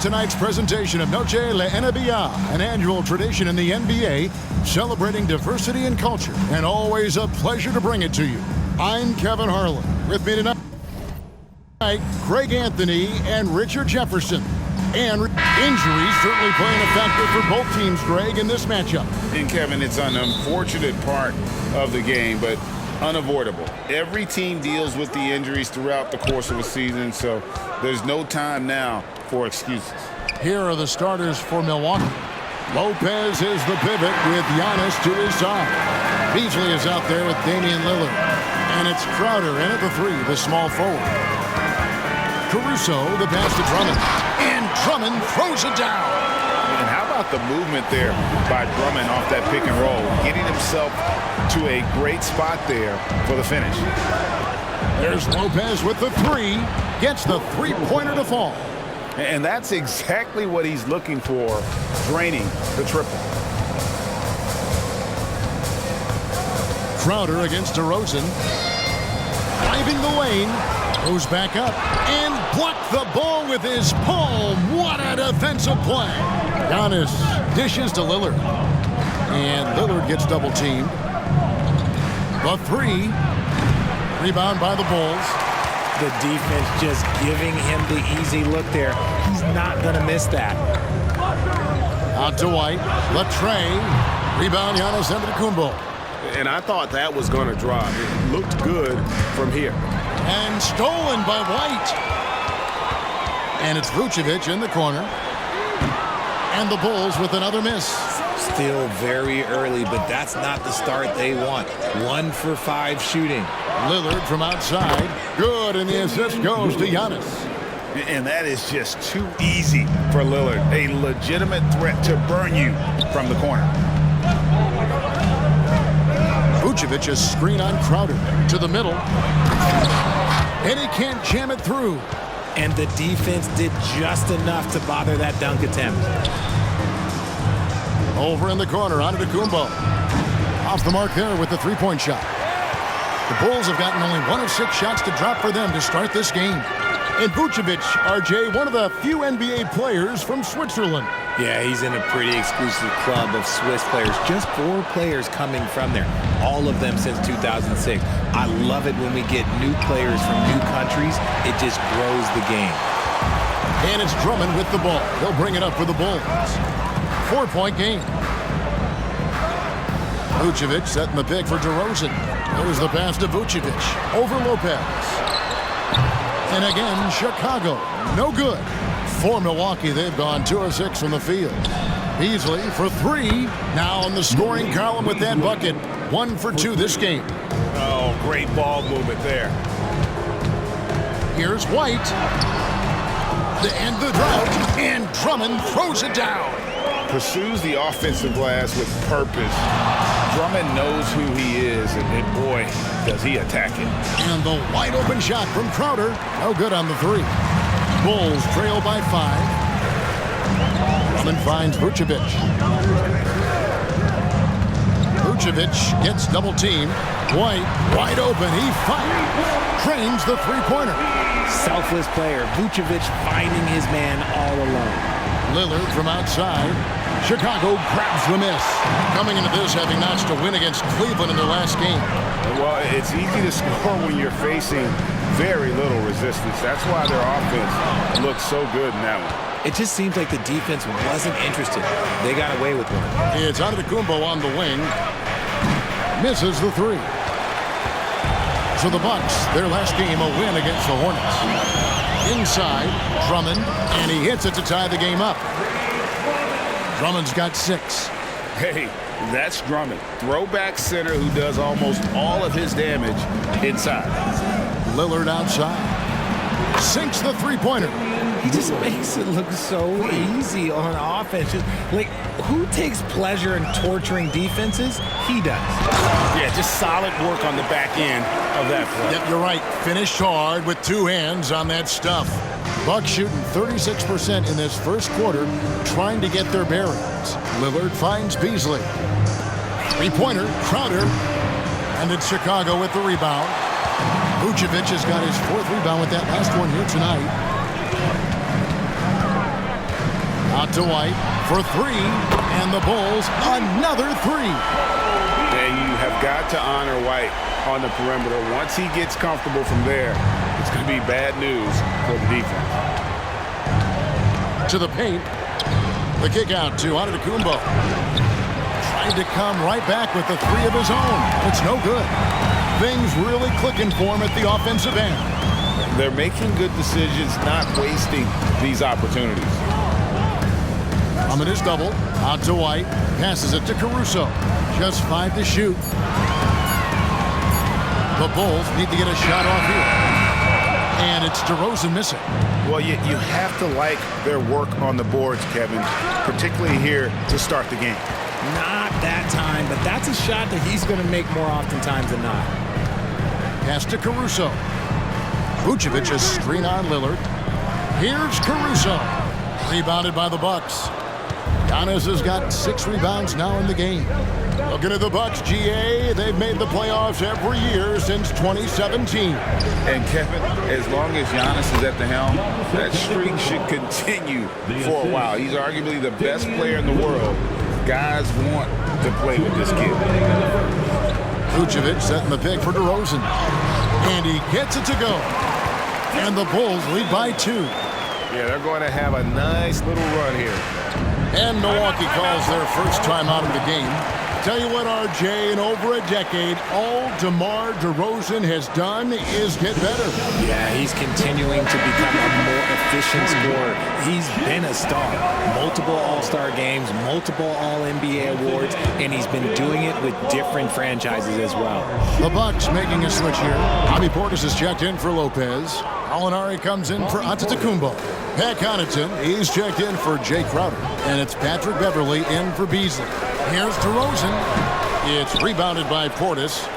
tonight's presentation of Noche La NBA, an annual tradition in the NBA, celebrating diversity and culture, and always a pleasure to bring it to you. I'm Kevin Harlan. With me tonight, Greg Anthony and Richard Jefferson. And injuries certainly playing a factor for both teams, Greg, in this matchup. And Kevin, it's an unfortunate part of the game, but unavoidable. Every team deals with the injuries throughout the course of a season, so there's no time now for excuses. Here are the starters for Milwaukee. Lopez is the pivot with Giannis to his side. Beasley is out there with Damian Lillard. And it's Crowder in at the three, the small forward. Caruso, the pass to Drummond. And Drummond throws it down. And how about the movement there by Drummond off that pick and roll, getting himself to a great spot there for the finish. There's Lopez with the three. Gets the three-pointer to fall. And that's exactly what he's looking for, draining the triple. Crowder against DeRozan. Driving the lane. Goes back up and blocked the ball with his palm. What a defensive play. Giannis dishes to Lillard. And Lillard gets double-teamed. The three. Rebound by the Bulls. The defense just giving him the easy look there. He's not going to miss that. Out to White. Latrey. Rebound Giannis Antetokounmpo. And I thought that was going to drop. It looked good from here. And stolen by White. And it's Vucevic in the corner. And the Bulls with another miss. Still very early, but that's not the start they want. 1 for 5 shooting. Lillard from outside. Good, and the assist goes to Giannis. And that is just too easy for Lillard. A legitimate threat to burn you from the corner. Vucevic a screen on Crowder to the middle. And he can't jam it through. And the defense did just enough to bother that dunk attempt. Over in the corner, Antetokounmpo. Off the mark there with the three-point shot. The Bulls have gotten only 1 of 6 shots to drop for them to start this game. And Vucevic, RJ, one of the few NBA players from Switzerland. Yeah, he's in a pretty exclusive club of Swiss players. Just 4 players coming from there. All of them since 2006. I love it when we get new players from new countries. It just grows the game. And it's Drummond with the ball. He'll bring it up for the Bulls. 4-point game. Vucevic setting the pick for DeRozan. There's the pass to Vucevic. Over Lopez. And again, Chicago. No good. For Milwaukee, they've gone 2 of 6 from the field. Beasley for 3. Now on the scoring column with that bucket. 1 for 2 this game. Oh, great ball movement there. Here's White. To end the drought. And Drummond throws it down. Pursues the offensive glass with purpose. Drummond knows who he is, and boy, does he attack it. And the wide open shot from Crowder. No good on the 3. Bulls trail by 5. Drummond finds Vucevic. Vucevic gets double teamed. White wide open. He fires. Trains the three-pointer. Selfless player. Vucevic finding his man all alone. Lillard from outside. Chicago grabs the miss. Coming into this having notched a win against Cleveland in their last game. Well, it's easy to score when you're facing very little resistance. That's why their offense looks so good in that one. It just seems like the defense wasn't interested. They got away with one. It's Antetokounmpo on the wing. Misses the 3. So the Bucks, their last game, a win against the Hornets. Inside, Drummond, and he hits it to tie the game up. Drummond's got 6. Hey, that's Drummond. Throwback center who does almost all of his damage inside. Lillard outside. Sinks the three-pointer. He just makes it look so easy on offense. Just, like, who takes pleasure in torturing defenses? He does. Yeah, just solid work on the back end of that play. Yep, you're right. Finished hard with 2 hands on that stuff. Bucks shooting 36% in this first quarter, trying to get their bearings. Lillard finds Beasley. Three-pointer, Crowder. And it's Chicago with the rebound. Vucevic has got his 4th rebound with that last one here tonight. Out to White for three, and the Bulls another three. And you have got to honor White on the perimeter. Once he gets comfortable from there, it's going to be bad news for the defense. To the paint. The kick out to Antetokounmpo. Trying to come right back with the three of his own. It's no good. Things really clicking for him at the offensive end. They're making good decisions, not wasting these opportunities. Drummond is double. Out to White. Passes it to Caruso. Just 5 to shoot. The Bulls need to get a shot off here. And it's DeRozan missing. Well, you have to like their work on the boards, Kevin, particularly here to start the game. Not that time, but that's a shot that he's going to make more oftentimes than not. Pass to Caruso. Vucevic a screen on Lillard. Here's Caruso. Rebounded by the Bucks. Giannis has got 6 rebounds now in the game. Looking at the Bucks, GA, they've made the playoffs every year since 2017. And Kevin, as long as Giannis is at the helm, that streak should continue for a while. He's arguably the best player in the world. Guys want to play with this kid. Vucevic setting the pick for DeRozan. And he gets it to go. And the Bulls lead by 2. Yeah, they're going to have a nice little run here. And Milwaukee calls their first time out of the game. Tell you what, RJ, in over a decade, all DeMar DeRozan has done is get better. Yeah, he's continuing to become a more efficient scorer. He's been a star. Multiple All-Star games, multiple All-NBA awards, and he's been doing it with different franchises as well. The Bucks making a switch here. Bobby Portis is checked in for Lopez. Alinari comes in for Antetokounmpo. Pat Connaughton, he's checked in for Jay Crowder. And it's Patrick Beverley in for Beasley. Here's DeRozan. It's rebounded by Portis.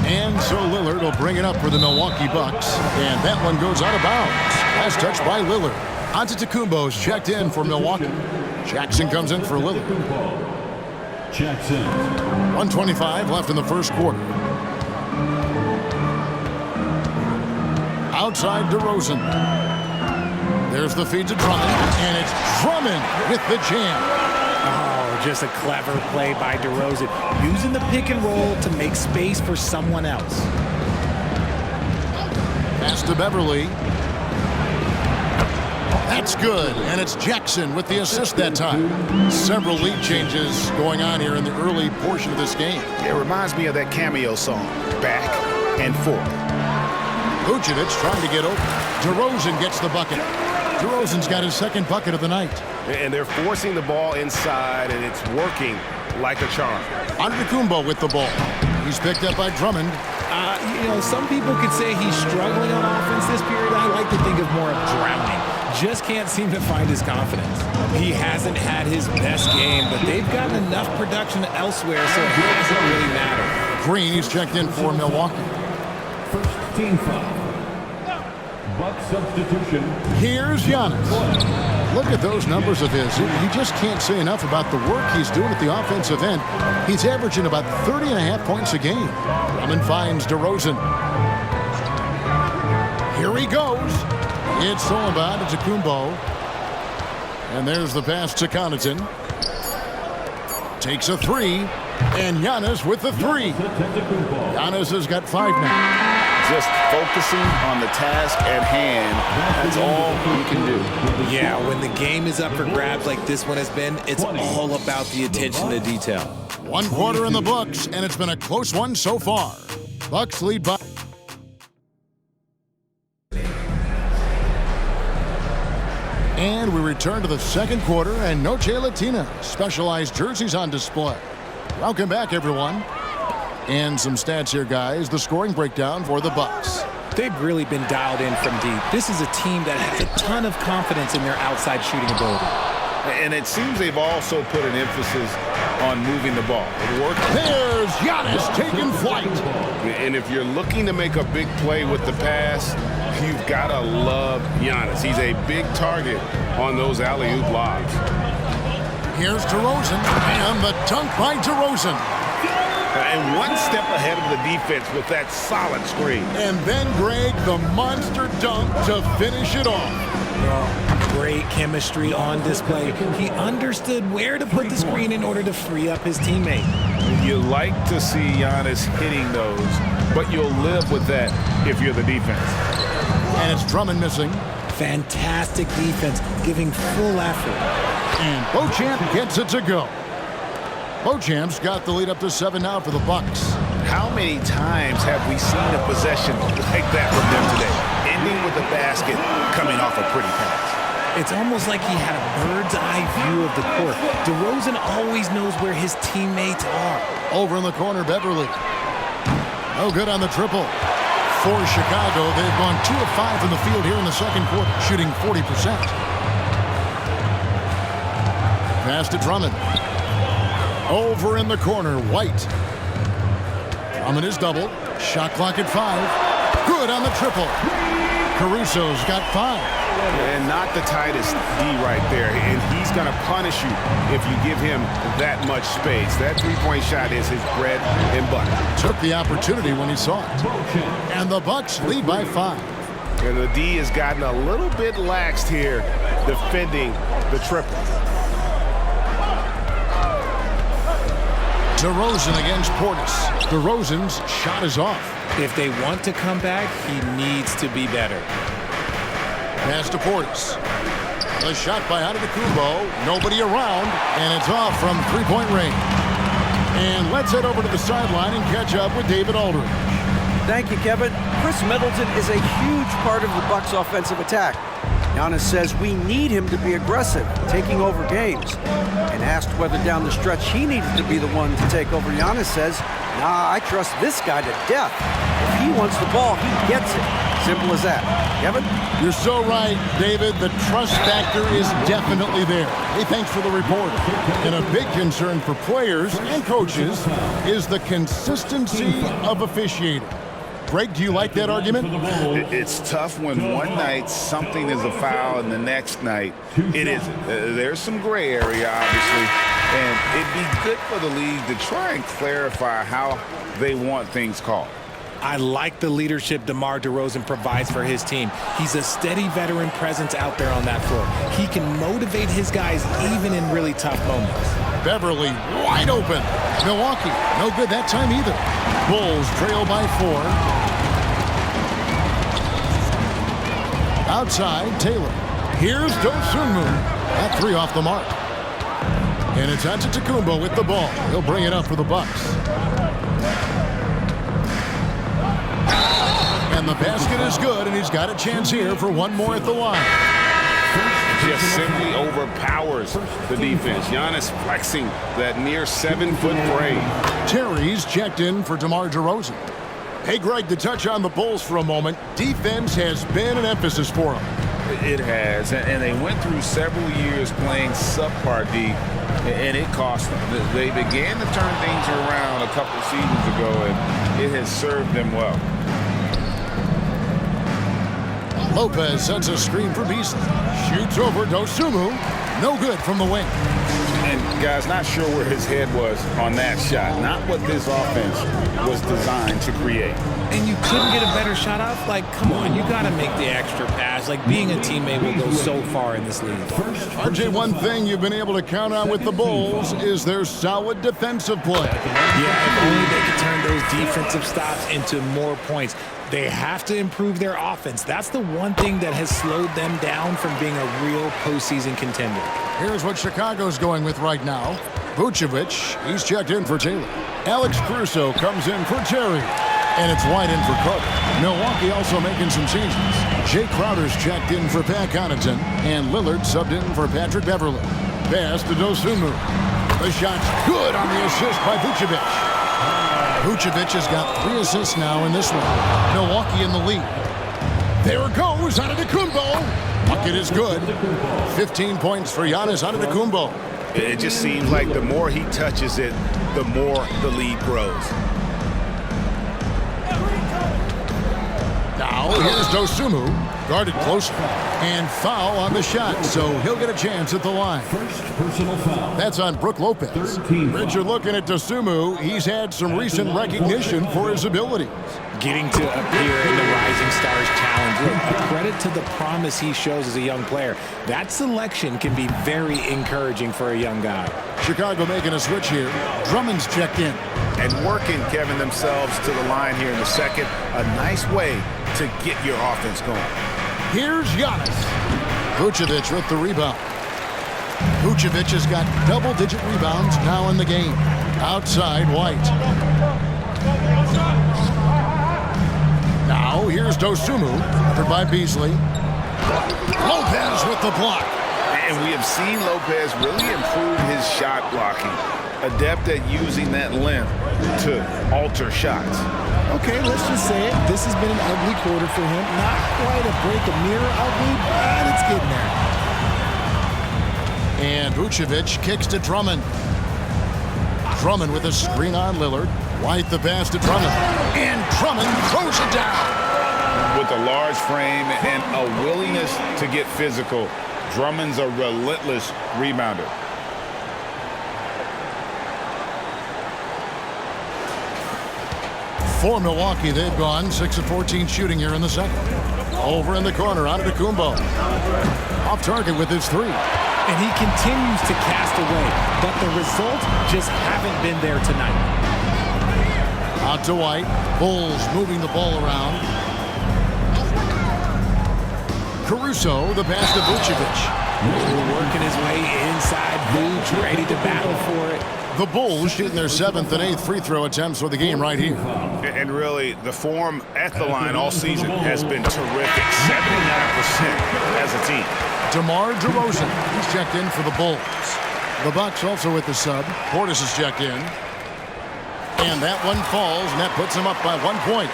And so Lillard will bring it up for the Milwaukee Bucks. And that one goes out of bounds. Last touch by Lillard. Antetokounmpo's checked in for Milwaukee. Jackson comes in for Lillard. Jackson. 1:25 left in the first quarter. Outside DeRozan. There's the feed to Drummond. And it's Drummond with the jam. Oh, just a clever play by DeRozan, using the pick and roll to make space for someone else. Pass to Beverley. That's good, and it's Jackson with the assist that time. Several lead changes going on here in the early portion of this game. It reminds me of that cameo song, Back and Forth. Vucevic trying to get open. DeRozan gets the bucket. DeRozan's got his second bucket of the night. And they're forcing the ball inside, and it's working like a charm. Antetokounmpo with the ball. He's picked up by Drummond. Some people could say he's struggling on offense this period. I like to think of more of drowning. Just can't seem to find his confidence. He hasn't had his best game, but they've gotten enough production elsewhere, so it hasn't really mattered. Green, he's checked in for Milwaukee. First team foul. Buck substitution. Here's Giannis. Look at those numbers of his. You just can't say enough about the work he's doing at the offensive end. He's averaging about 30.5 points a game. Drummond finds DeRozan. Here he goes. It's all about Antetokounmpo. And there's the pass to Connaughton. Takes a three. And Giannis with the three. Giannis has got 5 now. Just focusing on the task at hand, that's all you can do. Yeah, when the game is up for grabs like this one has been, it's all about the attention to detail. 1 quarter in the books, and it's been a close one so far. Bucks lead by... And we return to the second quarter, and Noche Latina. Specialized jerseys on display. Welcome back, everyone. And some stats here, guys. The scoring breakdown for the Bucks. They've really been dialed in from deep. This is a team that has a ton of confidence in their outside shooting ability. And it seems they've also put an emphasis on moving the ball. It worked. There's Giannis taking flight. And if you're looking to make a big play with the pass, you've got to love Giannis. He's a big target on those alley-oop lobs. Here's DeRozan, and the dunk by DeRozan. And one step ahead of the defense with that solid screen. And then, Greg, the monster dunk to finish it off. Great chemistry on display. He understood where to put the screen in order to free up his teammate. You like to see Giannis hitting those, but you'll live with that if you're the defense. And it's Drummond missing. Fantastic defense, giving full effort. And Beauchamp gets it to go. Beauchamp's got the lead up to 7 now for the Bucks. How many times have we seen a possession like that from them today? Ending with a basket, coming off a pretty pass. It's almost like he had a bird's eye view of the court. DeRozan always knows where his teammates are. Over in the corner, Beverly. No good on the triple. For Chicago, they've gone 2 of 5 from the field here in the second quarter, shooting 40%. Pass to Drummond. Over in the corner, White. Drummond is doubled. Shot clock at 5. Good on the triple. Caruso's got 5. And not the tightest D right there. And he's going to punish you if you give him that much space. That three-point shot is his bread and butter. Took the opportunity when he saw it. And the Bucks lead by 5. And the D has gotten a little bit laxed here defending the triple. DeRozan against Portis. DeRozan's shot is off. If they want to come back, he needs to be better. Pass to Portis. A shot by Antetokounmpo. Nobody around, and it's off from three-point range. And let's head over to the sideline and catch up with David Aldridge. Thank you, Kevin. Chris Middleton is a huge part of the Bucks' offensive attack. Giannis says we need him to be aggressive, taking over games. And asked whether down the stretch he needed to be the one to take over, Giannis says, nah, I trust this guy to death. If he wants the ball, he gets it. Simple as that. Kevin? You're so right, David. The trust factor is definitely there. Hey, thanks for the report. And a big concern for players and coaches is the consistency of officiating. Greg, do you like that argument? It's tough when one night something is a foul and the next night it isn't. There's some gray area, obviously, and it'd be good for the league to try and clarify how they want things called. I like the leadership DeMar DeRozan provides for his team. He's a steady veteran presence out there on that floor. He can motivate his guys even in really tough moments. Beverly wide open. Milwaukee, no good that time either. Bulls trail by 4. Outside, Taylor. Here's Dosunmu. That 3 off the mark. And it's Antetokounmpo with the ball. He'll bring it up for the Bucks. And the basket is good, and he's got a chance here for one more at the line. Just simply overpowers the defense. Giannis flexing that near 7-foot frame. Terry's checked in for DeMar DeRozan. Hey, Greg, to touch on the Bulls for a moment, defense has been an emphasis for them. It has, and they went through several years playing subpar D, and it cost them. They began to turn things around a couple seasons ago, and it has served them well. Lopez sends a screen for Beasley. Shoots over Dosunmu. No good from the wing. And, guys, not sure where his head was on that shot. Not what this offense was designed to create. And you couldn't get a better shot off? Like, come on, you got to make the extra pass. Like, being a teammate will go so far in this league. RJ, one thing you've been able to count on with the Bulls is their solid defensive play. Yeah, if only they could turn those defensive stops into more points. They have to improve their offense. That's the one thing that has slowed them down from being a real postseason contender. Here's what Chicago's going with right now. Vucevic, he's checked in for Taylor. Alex Caruso comes in for Terry. And it's White in for Cook. Milwaukee also making some changes. Jay Crowder's checked in for Pat Connaughton. And Lillard subbed in for Patrick Beverly. Pass to Dosunmu. The shot's good on the assist by Vucevic. Vucevic has got 3 assists now in this one. Milwaukee in the lead. There it goes, Antetokounmpo. Bucket is good. 15 points for Giannis Antetokounmpo. It just seems like the more he touches it, the more the lead grows. Now Now, here's Dosunmu, guarded closely, and foul on the shot, so he'll get a chance at the line. First personal foul. That's on Brook Lopez. 13 Richard, looking at Dosunmu, he's had some recent recognition for his abilities. Getting to appear in the Rising Stars Challenge. Look, a credit to the promise he shows as a young player. That selection can be very encouraging for a young guy. Chicago making a switch here. Drummond's checked in. And working, Kevin, themselves to the line here in the second. A nice way to get your offense going. Here's Giannis. Vucevic with the rebound. Vucevic has got double-digit rebounds now in the game. Outside, White. Now, here's Dosunmu, covered by Beasley. Lopez with the block. And we have seen Lopez really improve his shot blocking. Adept at using that length to alter shots. Okay, let's just say it. This has been an ugly quarter for him. Not quite a break a mirror ugly, but it's getting there. And Vucevic kicks to Drummond. Drummond with a screen on Lillard. White the pass to Drummond. And Drummond throws it down. With a large frame and a willingness to get physical, Drummond's a relentless rebounder. For Milwaukee, they've gone 6 of 14 shooting here in the second. Over in the corner, Antetokounmpo. Off target with his three. And he continues to cast away, but the results just haven't been there tonight. Out to White. Bulls moving the ball around. Caruso, the pass to Vucevic. Working his way inside, Vooch ready to battle for it. The Bulls shooting their 7th and 8th free throw attempts for the game right here. And really, the form at the line all season has been terrific. 79% as a team. DeMar DeRozan, he's checked in for the Bulls. The Bucks also with the sub. Portis is checked in. And that one falls, and that puts him up by 1 point.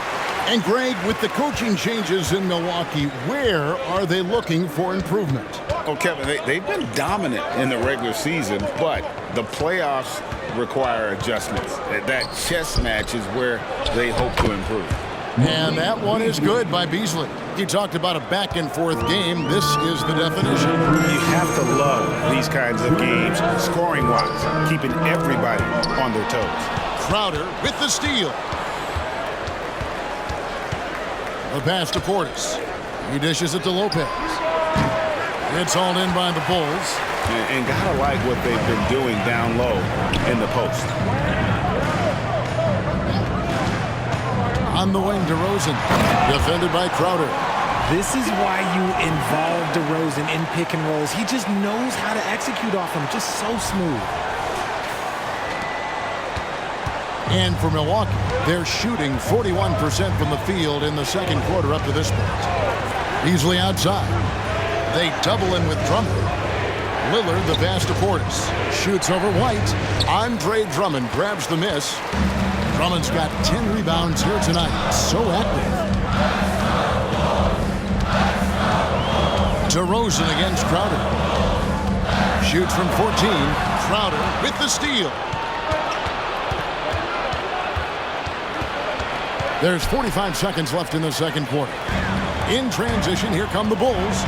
And Greg, with the coaching changes in Milwaukee, where are they looking for improvement? Oh, Kevin, they've been dominant in the regular season, but the playoffs require adjustments. That chess match is where they hope to improve. And that one is good by Beasley. He talked about a back-and-forth game. This is the definition. You have to love these kinds of games, scoring-wise, keeping everybody on their toes. Crowder with the steal. The pass to Portis. He dishes it to Lopez. It's hauled in by the Bulls. And gotta like what they've been doing down low in the post. On the wing, DeRozan. Defended by Crowder. This is why you involve DeRozan in pick and rolls. He just knows how to execute off them, just so smooth. And for Milwaukee, they're shooting 41% from the field in the second quarter up to this point. Beasley outside. They double in with Drummond. Lillard, the pass to Portis. Shoots over White. Andre Drummond grabs the miss. Drummond's got 10 rebounds here tonight. So active. DeRozan against Crowder. Shoots from 14. Crowder with the steal. There's 45 seconds left in the second quarter. In transition, here come the Bulls.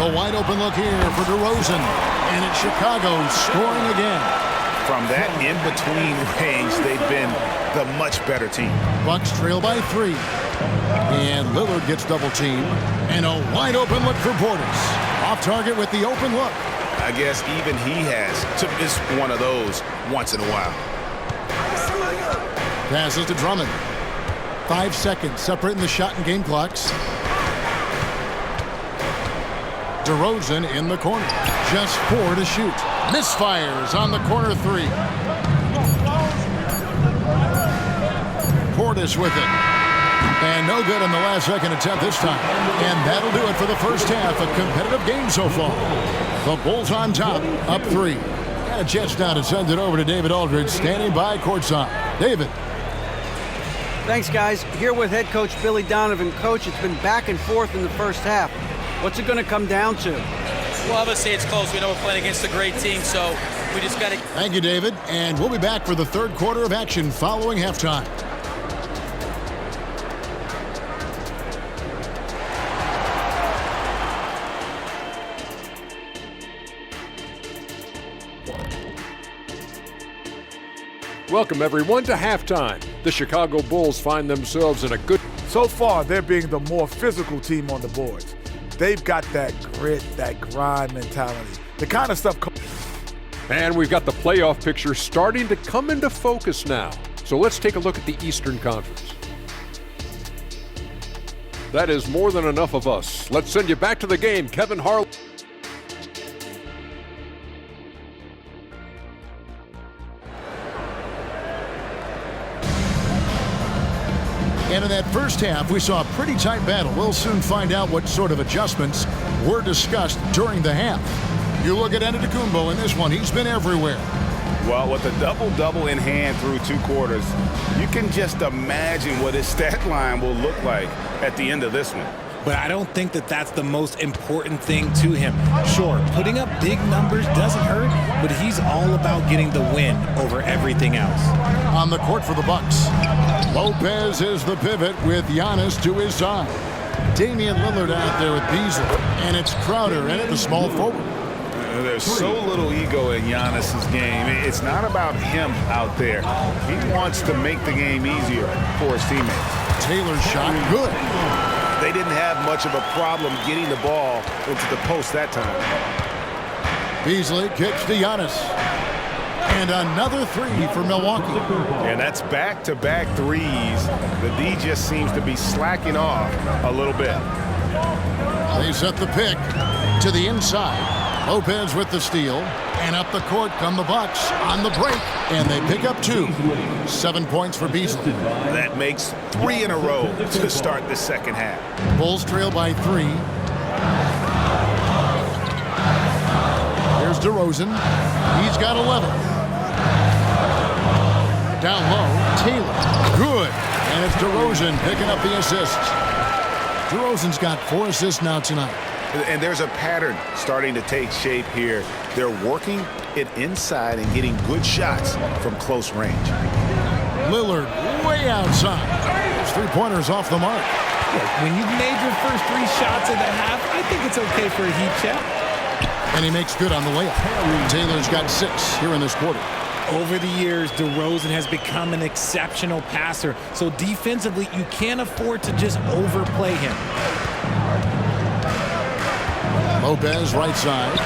The wide open look here for DeRozan. And it's Chicago scoring again. From that in-between range, they've been the much better team. Bucks trail by 3. And Lillard gets double teamed. And a wide open look for Portis. Off target with the open look. I guess even he has to miss one of those once in a while. Passes to Drummond. 5 seconds separating the shot and game clocks. DeRozan in the corner. Just 4 to shoot. Misfires on the corner 3. Portis with it. And no good on the last second attempt this time. And that'll do it for the first half. A competitive game so far. The Bulls on top, up 3. Got a chance now to send it over to David Aldridge, standing by courtside. David. Thanks, guys. Here with head coach Billy Donovan. Coach, it's been back and forth in the first half. What's it going to come down to? Well, obviously it's close. We know we're playing against a great team, so we just got to... Thank you, David. And we'll be back for the third quarter of action following halftime. Welcome, everyone, to halftime. The Chicago Bulls find themselves in a good... So far, they're being the more physical team on the boards. They've got that grit, that grind mentality, the kind of stuff... And we've got the playoff picture starting to come into focus now. So let's take a look at the Eastern Conference. That is more than enough of us. Let's send you back to the game, Kevin Harlan. And in that first half, we saw a pretty tight battle. We'll soon find out what sort of adjustments were discussed during the half. You look at Antetokounmpo in this one. He's been everywhere. Well, with a double-double in hand through 2 quarters, you can just imagine what his stat line will look like at the end of this one. But I don't think that that's the most important thing to him. Sure, putting up big numbers doesn't hurt, but he's all about getting the win over everything else. On the court for the Bucks, Lopez is the pivot with Giannis to his side. Damian Lillard out there with Beasley, and it's Crowder in at the small forward. There's so little ego in Giannis's game. It's not about him out there. He wants to make the game easier for his teammates. Taylor's shot, good. They didn't have much of a problem getting the ball into the post that time. Beasley kicks to Giannis. And another 3 for Milwaukee. And that's back-to-back threes. The D just seems to be slacking off a little bit. They set the pick to the inside. Lopez with the steal. And up the court come the Bucks on the break. And they pick up 2. 7 points for Beasley. That makes 3 in a row to start the second half. Bulls trail by 3. Here's DeRozan. He's got 11. Down low, Taylor. Good. And it's DeRozan picking up the assists. DeRozan's got 4 assists now tonight. And there's a pattern starting to take shape here. They're working it inside and getting good shots from close range. Lillard way outside. His 3-pointers off the mark. When you've made your first 3 shots of the half, I think it's okay for a heat check. And he makes good on the layup. Taylor's got 6 here in this quarter. Over the years, DeRozan has become an exceptional passer. So defensively, you can't afford to just overplay him. Lopez right side.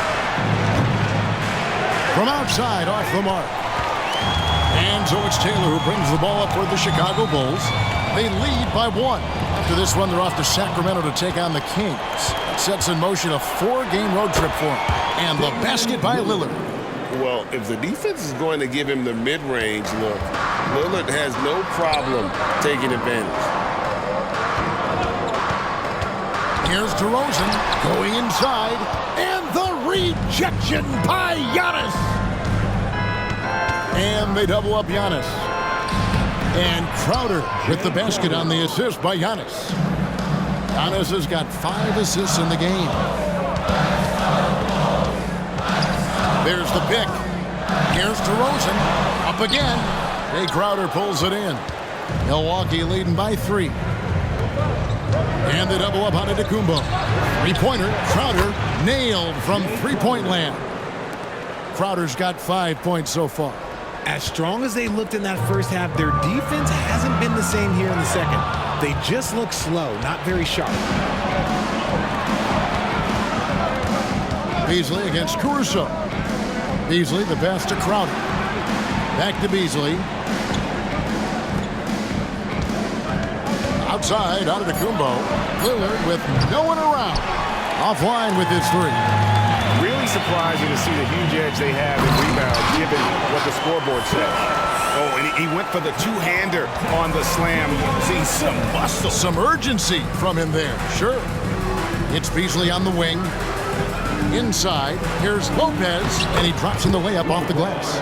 From outside, off the mark. And so it's Taylor who brings the ball up for the Chicago Bulls. They lead by 1. After this one, they're off to Sacramento to take on the Kings. It sets in motion a 4-game road trip for them. And the basket by Lillard. Well, if the defense is going to give him the mid-range look, Lillard has no problem taking advantage. Here's DeRozan going inside, and the rejection by Giannis. And they double up Giannis. And Crowder with the basket on the assist by Giannis. Giannis has got 5 assists in the game. There's the pick. Here's DeRozan. Up again. Jay Crowder pulls it in. Milwaukee leading by 3. And they double up on Antetokounmpo. 3-pointer. Crowder nailed from 3-point land. Crowder's got 5 points so far. As strong as they looked in that first half, their defense hasn't been the same here in the second. They just look slow, not very sharp. Beasley against Caruso. Beasley, the pass to Crowder. Back to Beasley. Outside, Antetokounmpo. Lillard with no one around. Offline with his 3. Really surprising to see the huge edge they have in rebounds, given what the scoreboard said. Oh, and he went for the 2-hander on the slam. See some muscle. Some urgency from him there. Sure. It's Beasley on the wing. Inside, here's Lopez, and he drops in the layup off the glass.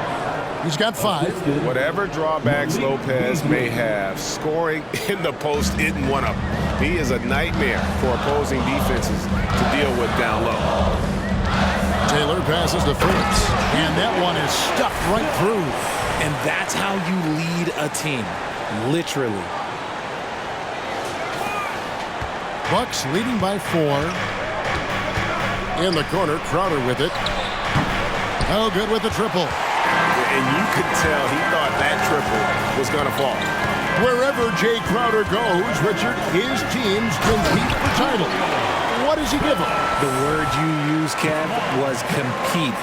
He's got 5. Whatever drawbacks Lopez may have, scoring in the post isn't one of them. He is a nightmare for opposing defenses to deal with down low. Taylor passes to Fritz, and that one is stuffed right through. And that's how you lead a team, literally. Bucks leading by 4. In the corner, Crowder with it. Oh, good with the triple. And you could tell he thought that triple was going to fall. Wherever Jay Crowder goes, Richard, his teams compete for title. What does he give them? The word you used, Kev, was compete.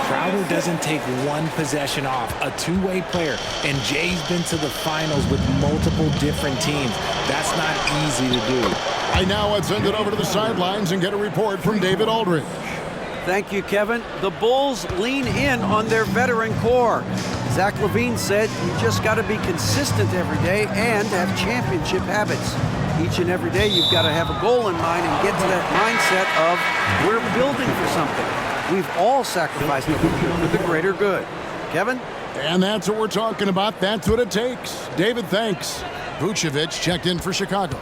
Crowder doesn't take one possession off, a two-way player, and Jay's been to the finals with multiple different teams. That's not easy to do. I now would send it over to the sidelines and get a report from David Aldridge. Thank you, Kevin. The Bulls lean in on their veteran core. Zach LaVine said you just got to be consistent every day and have championship habits. Each and every day you've got to have a goal in mind and get to that mindset of we're building for something. We've all sacrificed a little bit for the greater good. Kevin? And that's what we're talking about. That's what it takes. David, thanks. Vucevic checked in for Chicago.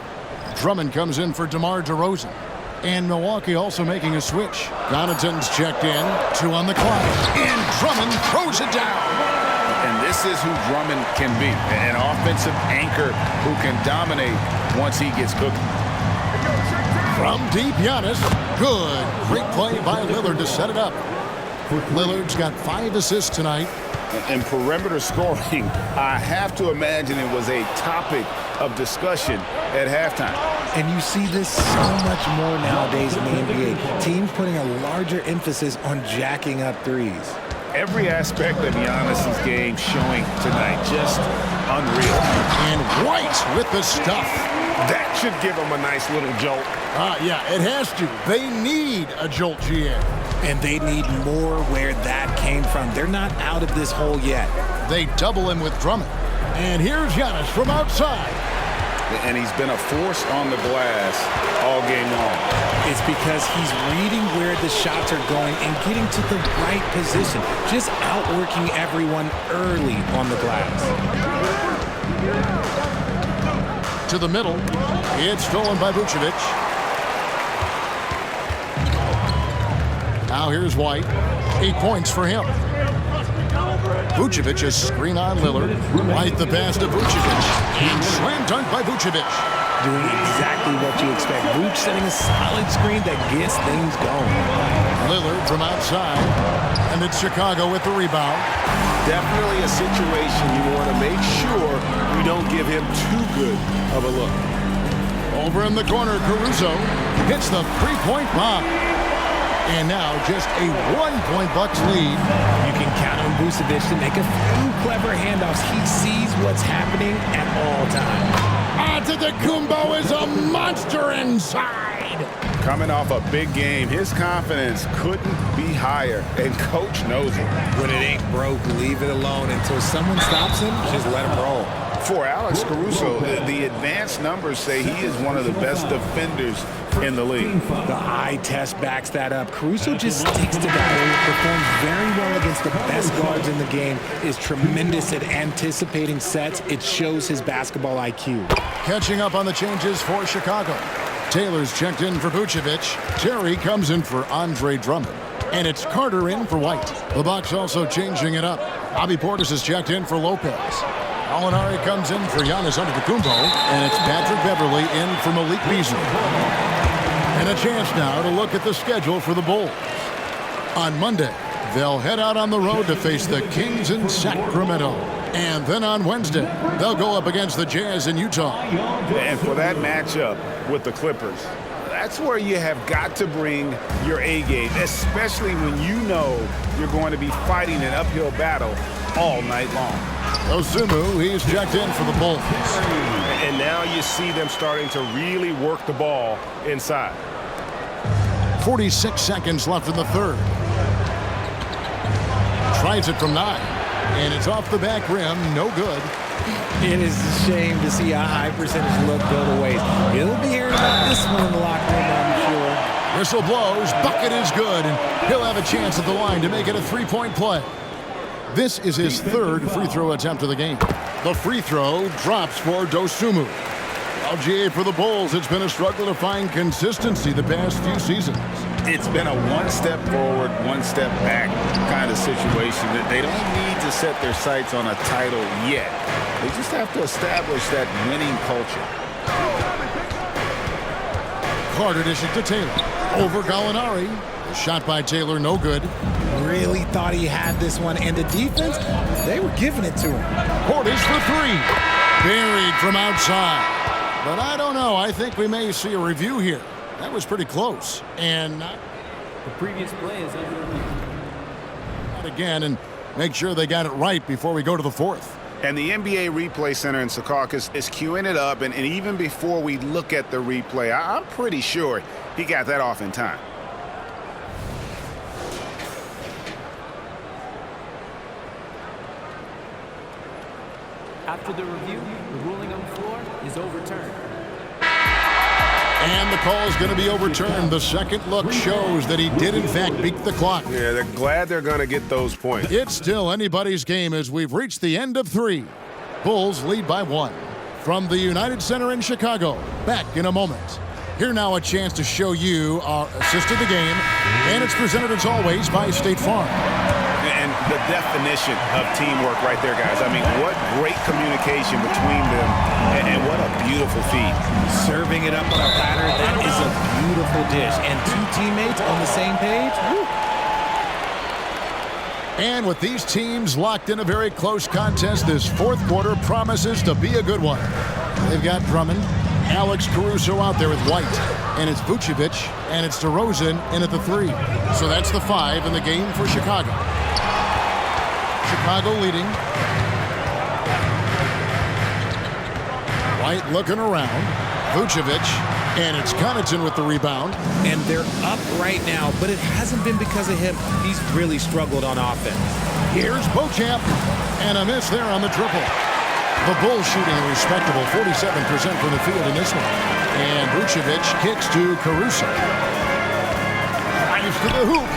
Drummond comes in for DeMar DeRozan. And Milwaukee also making a switch. Connaughton's checked in, 2 on the clock. And Drummond throws it down. And this is who Drummond can be, an offensive anchor who can dominate once he gets cooking. From deep, Giannis. Good. Great play by Lillard to set it up. Lillard's got 5 assists tonight. And perimeter scoring, I have to imagine it was a topic of discussion at halftime. And you see this so much more nowadays in the NBA. Teams putting a larger emphasis on jacking up threes. Every aspect of Giannis's game showing tonight, just unreal. And White with the stuff. That should give him a nice little jolt. Yeah, it has to. They need a jolt, GM. And they need more where that came from. They're not out of this hole yet. They double him with Drummond. And here's Giannis from outside. And he's been a force on the glass all game long. It's because he's reading where the shots are going and getting to the right position. Just outworking everyone early on the glass. To the middle. It's stolen by Vucevic. Now here's White. 8 points for him. Vucevic, a screen on Lillard. White the pass to Vucevic. And slam dunk by Vucevic. Doing exactly what you expect. Vuce setting a solid screen that gets things going. Lillard from outside. And it's Chicago with the rebound. Definitely a situation you want to make sure you don't give him too good of a look. Over in the corner, Caruso hits the three-point bomb. And now just a 1-point Bucks lead. You can count on Vucevic to make a few clever handoffs. He sees what's happening at all times. Antetokounmpo is a monster inside. Coming off a big game, his confidence couldn't be higher, and Coach knows it. When it ain't broke, leave it alone until someone stops him. Just let him roll. For Alex Caruso, the advanced numbers say he is one of the best defenders in the league. The eye test backs that up. Caruso just sticks to that. Performs very well against the best guards in the game. Is tremendous at anticipating sets. It shows his basketball IQ. Catching up on the changes for Chicago. Taylor's checked in for Vucevic. Terry comes in for Andre Drummond. And it's Carter in for White. The Bucks also changing it up. Bobby Portis is checked in for Lopez. Gallinari comes in for Giannis Antetokounmpo, and it's Patrick Beverley in for Malik Beasley. And a chance now to look at the schedule for the Bulls. On Monday, they'll head out on the road to face the Kings in Sacramento. And then on Wednesday, they'll go up against the Jazz in Utah. And for that matchup with the Clippers, that's where you have got to bring your A game, especially when you know you're going to be fighting an uphill battle all night long. Osumu, he's checked in for the Bulls. And now you see them starting to really work the ball inside. 46 seconds left in the third. Tries it from 9. And it's off the back rim, no good. It is a shame to see a high percentage look go to waste. He'll be hearing about this one in the locker room, I'm sure. Whistle blows, bucket is good, and he'll have a chance at the line to make it a 3-point play. This is his third free throw attempt of the game. The free throw drops for Dosunmu. LGA for the Bulls, it's been a struggle to find consistency the past few seasons. It's been a one-step forward, one-step back kind of situation. That they don't need to set their sights on a title yet. They just have to establish that winning culture. Carter dishes to Taylor. Over Gallinari. The shot by Taylor, no good. really thought he had this one, and the defense, they were giving it to him. Portis for three. Buried from outside. But I don't know. I think we may see a review here. That was pretty close. And the previous play is under review. Again, and make sure they got it right before we go to the fourth. And the NBA Replay Center in Secaucus is queuing it up, and even before we look at the replay, I'm pretty sure he got that off in time. After the review, the ruling on the floor is overturned. And the call is going to be overturned. The second look shows that he did, in fact, beat the clock. Yeah, they're glad they're going to get those points. It's still anybody's game as we've reached the end of three. Bulls lead by 1. From the United Center in Chicago, back in a moment. Here now a chance to show you our assist of the game, and it's presented as always by State Farm. And the definition of teamwork right there, guys. I mean, what great communication between them, and what a beautiful feed. Serving it up on a platter, that is a beautiful dish. And two teammates on the same page, woo. And with these teams locked in a very close contest, this fourth quarter promises to be a good one. They've got Drummond, Alex Caruso out there with White, and it's Vucevic, and it's DeRozan in at the 3. So that's the 5 in the game for Chicago. Chicago leading. White looking around. Vucevic, and it's Connaughton with the rebound. And they're up right now, but it hasn't been because of him. He's really struggled on offense. Here's Beauchamp, and a miss there on the triple. The Bulls shooting a respectable 47% from the field in this one. And Vucevic kicks to Caruso. Drives to the hoop.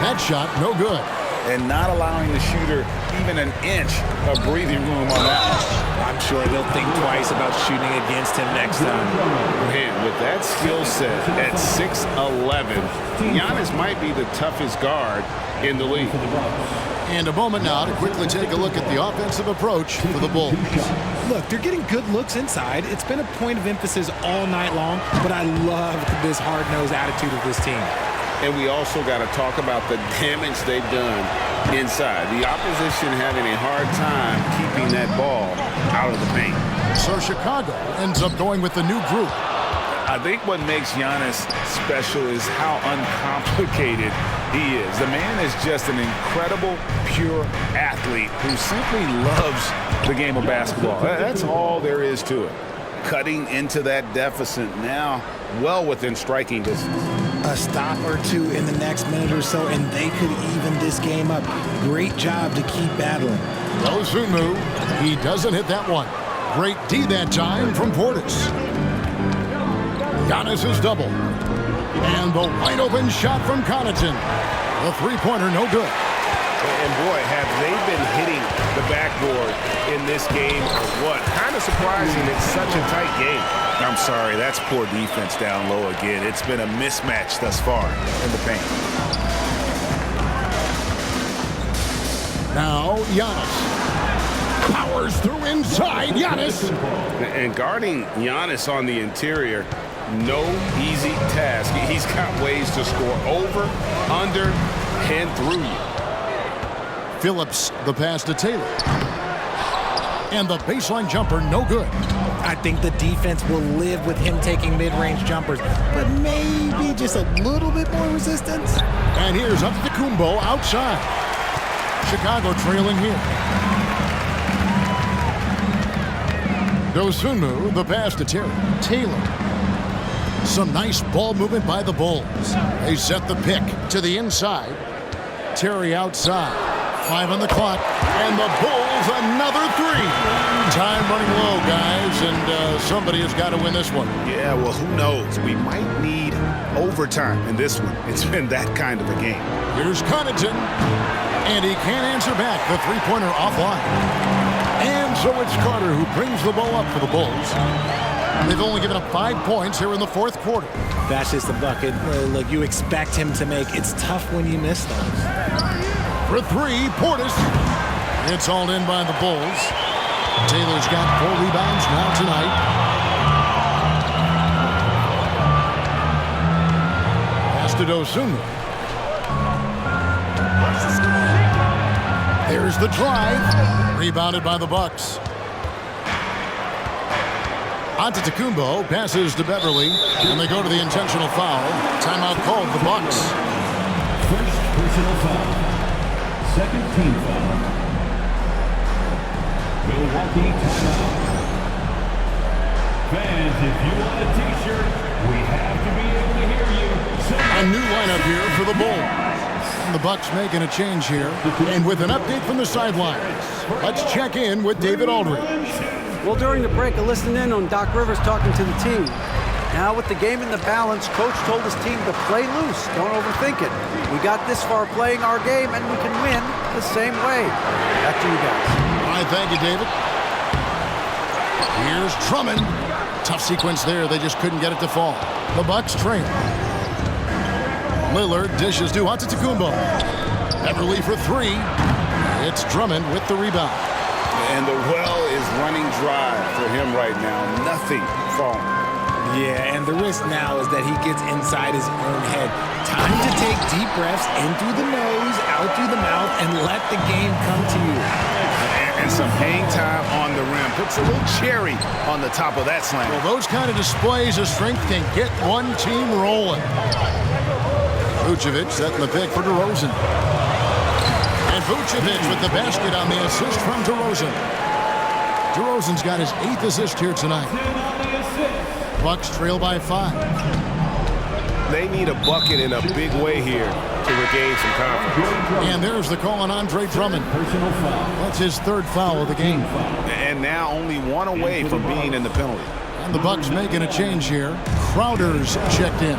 That shot, no good. And not allowing the shooter even an inch of breathing room on that one. I'm sure they'll think twice about shooting against him next time. Man, with that skill set at 6'11", Giannis might be the toughest guard in the league. And a moment now to quickly take a look at the offensive approach for the Bulls. Look, they're getting good looks inside. It's been a point of emphasis all night long, but I love this hard-nosed attitude of this team. And we also got to talk about the damage they've done inside. The opposition having a hard time keeping that ball out of the paint. So Chicago ends up going with the new group. I think what makes Giannis special is how uncomplicated he is. The man is just an incredible, pure athlete who simply loves the game of basketball. That's all there is to it. Cutting into that deficit now, well within striking distance. A stop or two in the next minute or so, and they could even this game up. Great job to keep battling. Dosunmu, he doesn't hit that one. Great D that time from Portis. Giannis is double. And the wide open shot from Connaughton. The three-pointer, no good. And boy, have they been hitting the backboard in this game or what? Kind of surprising it's such a tight game. I'm sorry, that's poor defense down low again. It's been a mismatch thus far in the paint. Now Giannis. Powers through inside. Giannis. And guarding Giannis on the interior, no easy task. He's got ways to score over, under, and through you. Phillips, the pass to Taylor. And the baseline jumper, no good. I think the defense will live with him taking mid-range jumpers, but maybe just a little bit more resistance. And here's Antetokounmpo outside. Chicago trailing here. Dosunmu, the pass to Terry. Taylor. Some nice ball movement by the Bulls. They set the pick to the inside. Terry outside. 5 on the clock. And the Bulls another 3. Time running low, guys, and somebody has got to win this one. Yeah, well, who knows? We might need overtime in this one. It's been that kind of a game. Here's Connaughton, and he can't answer back. The three-pointer offline. And so it's Carter who brings the ball up for the Bulls. They've only given up 5 points here in the fourth quarter. That's just the bucket. Look, you expect him to make. It's tough when you miss those. For 3, Portis. It's hauled in by the Bulls. Taylor's got 4 rebounds now tonight. Pass to Dosunmu. There's the drive. Rebounded by the Bucks. Antetokounmpo passes to Beverly, and they go to the intentional foul. Timeout called the Bucks. First personal foul. Second team foul. Milwaukee timeout. Fans, if you want a t-shirt, we have to be able to hear you. A new lineup here for the Bulls. The Bucks making a change here. And with an update from the sidelines, let's check in with David Aldridge. Well, during the break, I listened in on Doc Rivers talking to the team. Now with the game in the balance, Coach told his team to play loose. Don't overthink it. We got this far playing our game, and we can win the same way. Back to you guys. All right, thank you, David. Here's Drummond. Tough sequence there. They just couldn't get it to fall. The Bucks trail. Lillard dishes to Antetokounmpo. Beverly for three. It's Drummond with the rebound. And the well is running dry for him right now. Nothing falling. Yeah, and the risk now is that he gets inside his own head. Time to take deep breaths in through the nose, out through the mouth, and let the game come to you. And some hang time on the rim. Puts a little cherry on the top of that slam. Well, those kind of displays of strength can get one team rolling. Vucevic setting the pick for DeRozan. And Vucevic with the basket on the assist from DeRozan. DeRozan's got his 8th assist here tonight. Bucks trail by 5. They need a bucket in a big way here to regain some confidence. And there's the call on Andre Drummond. That's his 3rd foul of the game. And now only one away from being in the penalty. And the Bucks making a change here. Crowder's checked in.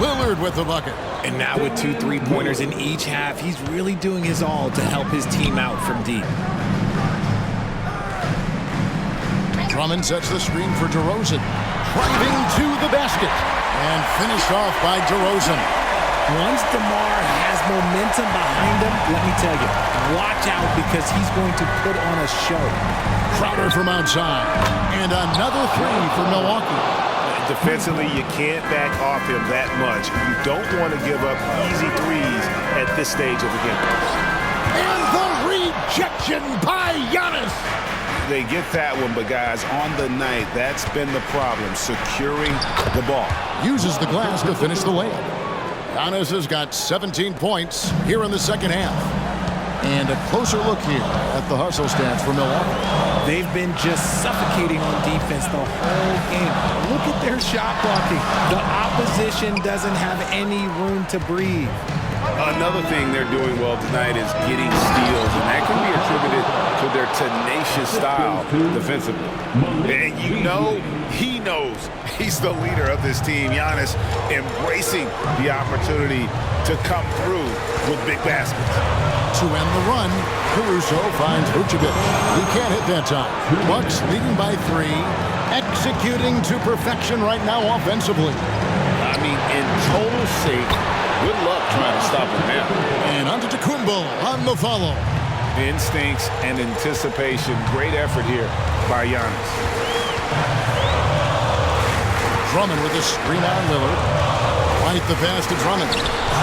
Lillard with the bucket. And now with 2 3-pointers in each half, he's really doing his all to help his team out from deep. Drummond sets the screen for DeRozan. Driving to the basket. And finished off by DeRozan. Once DeMar has momentum behind him, let me tell you, watch out because he's going to put on a show. Crowder from outside. And another 3 for Milwaukee. Defensively, you can't back off him that much. You don't want to give up easy threes at this stage of the game. And the rejection by Giannis. They get that one, but guys, on the night, that's been the problem, securing the ball. Uses the glass to finish the layup. Giannis has got 17 points here in the second half. And a closer look here at the hustle stats for Milwaukee. They've been just suffocating on defense the whole game. Look at their shot blocking. The opposition doesn't have any room to breathe. Another thing they're doing well tonight is getting steals, and that can be attributed to their tenacious style defensively. And you know, he knows he's the leader of this team. Giannis embracing the opportunity to come through with big baskets. To end the run, Caruso finds Vucevic. He can't hit that time. Bucks leading by 3, executing to perfection right now offensively. I mean, in total sync. Good luck trying to stop him now. And Antetokounmpo on the follow. Instincts and anticipation. Great effort here by Giannis. Drummond with the screen on Lillard. Right the pass to Drummond.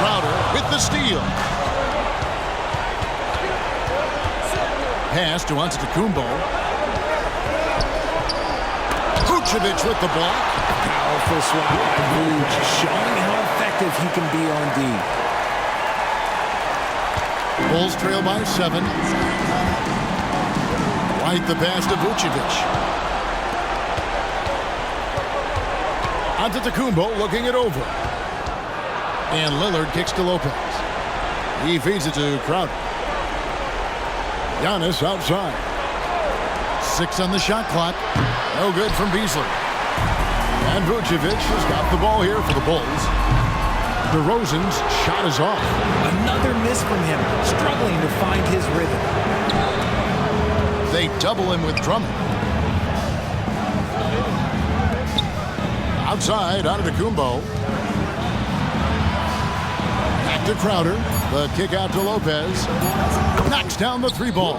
Crowder with the steal. Pass to Antetokounmpo. Vucevic with the block. Powerful swat by Vuce, showing how effective he can be on D. Bulls trail by 7. Right the pass to Vucevic. Antetokounmpo looking it over. And Lillard kicks to Lopez. He feeds it to Crowder. Giannis outside. 6 on the shot clock. No good from Beasley. And Vucevic has got the ball here for the Bulls. DeRozan's shot is off. Another miss from him, struggling to find his rhythm. They double him with Drummond. Outside, Antetokounmpo. Back to Crowder. The kick out to Lopez. Knocks down the 3-ball.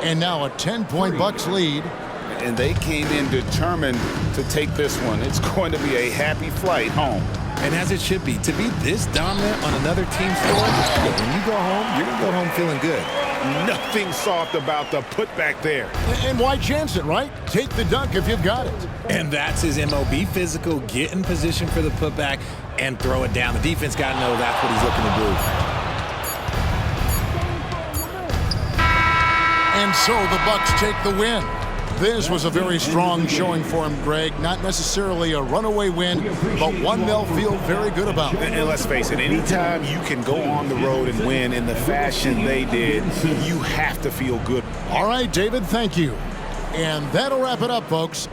And now a 10-point Bucks lead. And they came in determined to take this one. It's going to be a happy flight home. And as it should be, to be this dominant on another team's floor, look, when you go home, you're going to go home feeling good. Nothing soft about the putback there. And why chance it, right? Take the dunk if you've got it. And that's his MO. Be physical, get in position for the putback, and throw it down. The defense got to know that's what he's looking to do. And so the Bucks take the win. This was a very strong showing for him, Greg. Not necessarily a runaway win, but one they'll feel very good about. And let's face it, anytime you can go on the road and win in the fashion they did, you have to feel good. All right, David, thank you. And that'll wrap it up, folks.